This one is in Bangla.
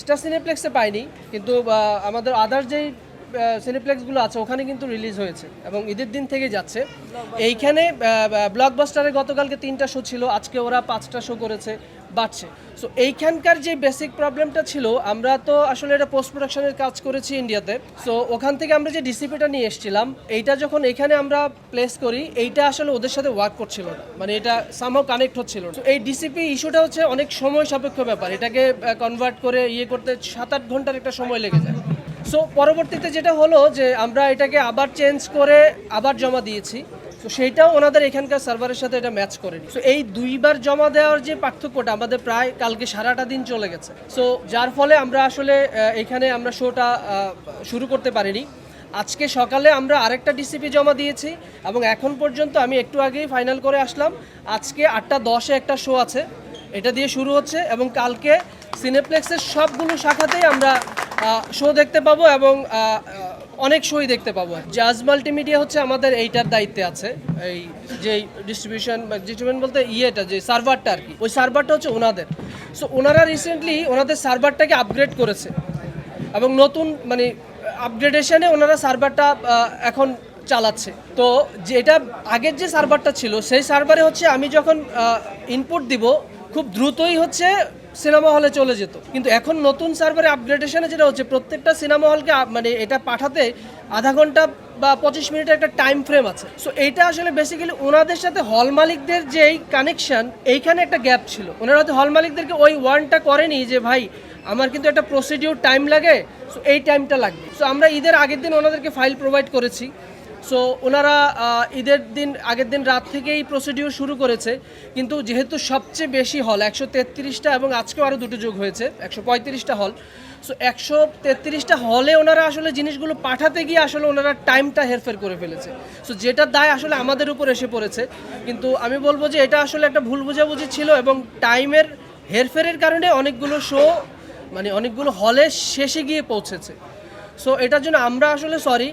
এক্সট্রা সিনেপ্লেক্সে পাইনি, কিন্তু আমাদের আদার্স যেই সিনেপ্লেক্সগুলো আছে ওখানে কিন্তু রিলিজ হয়েছে এবং ঈদের দিন থেকে যাচ্ছে। এইখানে ব্লকবাস্টারে গতকালকে 3টা শো ছিল, আজকে ওরা 5টা শো করেছে, বাড়ছে। সো এইখানকার যে বেসিক প্রবলেমটা ছিল, আমরা তো আসলে এটা পোস্ট প্রোডাকশনের কাজ করেছি ইন্ডিয়াতে। সো ওখান থেকে আমরা যে ডিসিপিটা নিয়ে এসেছিলাম, এইটা যখন এখানে আমরা প্লেস করি, এইটা আসলে ওদের সাথে ওয়ার্ক করছিল না, মানে এটা সামহাউ কানেক্ট হচ্ছিল না। এই ডিসিপি ইস্যুটা হচ্ছে অনেক সময় সাপেক্ষ ব্যাপার, এটাকে কনভার্ট করে করতে 7-8 ঘন্টার একটা সময় লেগে যায়। সো পরবর্তীতে যেটা হলো যে আমরা এটাকে আবার চেঞ্জ করে আবার জমা দিয়েছি। তো সেইটাও ওনাদের এখানকার সার্ভারের সাথে এটা ম্যাচ করেনি। সো এই দুইবার জমা দেওয়ার যে পার্থক্যটা আমাদের প্রায় কালকে সারাটা দিন চলে গেছে। সো যার ফলে আমরা আসলে এখানে আমরা শোটা শুরু করতে পারিনি। আজকে সকালে আমরা আরেকটা ডিসিপি জমা দিয়েছি এবং এখন পর্যন্ত আমি একটু আগেই ফাইনাল করে আসলাম, আজকে 8:10-এ একটা শো আছে, এটা দিয়ে শুরু হচ্ছে এবং কালকে সিনেপ্লেক্সের সবগুলো শাখাতেই আমরা শো দেখতে পাবো এবং অনেক শোই দেখতে পাবো। জাজ মাল্টিমিডিয়া হচ্ছে আমাদের এইটার দায়িত্বে আছে, এই যে ডিস্ট্রিবিউশন বলতে যে সার্ভারটা আর কি, ওই সার্ভারটা হচ্ছে ওনাদের। সো ওনারা রিসেন্টলি ওনাদের সার্ভারটাকে আপগ্রেড করেছে এবং নতুন মানে আপগ্রেডেশনে ওনারা সার্ভারটা এখন চালাচ্ছে। তো যেটা আগের যে সার্ভারটা ছিল সেই সার্ভারে হচ্ছে আমি যখন ইনপুট দিব খুব দ্রুতই হচ্ছে সিনেমা হলে চলে যেত, কিন্তু এখন নতুন সার্ভারে আপগ্রেডেশনে যেটা হচ্ছে প্রত্যেকটা সিনেমা হলকে মানে এটা পাঠাতে আধা ঘন্টা বা 25 মিনিটের একটা টাইম ফ্রেম আছে। সো এইটা আসলে বেসিক্যালি ওনাদের সাথে হল মালিকদের যেই কানেকশন, এইখানে একটা গ্যাপ ছিল। ওনারা হয়তো হল মালিকদেরকে ওই ওয়ার্নটা করেনি যে ভাই আমার কিন্তু একটা প্রসিডিউর টাইম লাগে, সো এই টাইমটা লাগবে। সো আমরা ঈদের আগের দিন ওনাদেরকে ফাইল প্রোভাইড করেছি। সো ওনারা ঈদের দিন আগের দিন রাত থেকেই প্রসিডিউর শুরু করেছে, কিন্তু যেহেতু সবচেয়ে বেশি হল 133টা এবং আজকেও আরও 2টো যোগ হয়েছে 135টা হল। সো 133টা হলে ওনারা আসলে জিনিসগুলো পাঠাতে গিয়ে আসলে ওনারা টাইমটা হেরফের করে ফেলেছে। সো যেটার দায় আসলে আমাদের উপর এসে পড়েছে, কিন্তু আমি বলবো যে এটা আসলে একটা ভুল বোঝাবুঝি ছিল এবং টাইমের হেরফেরের কারণে অনেকগুলো শো মানে অনেকগুলো হলে শেষে গিয়ে পৌঁছেছে। সো এটার জন্য আমরা আসলে সরি।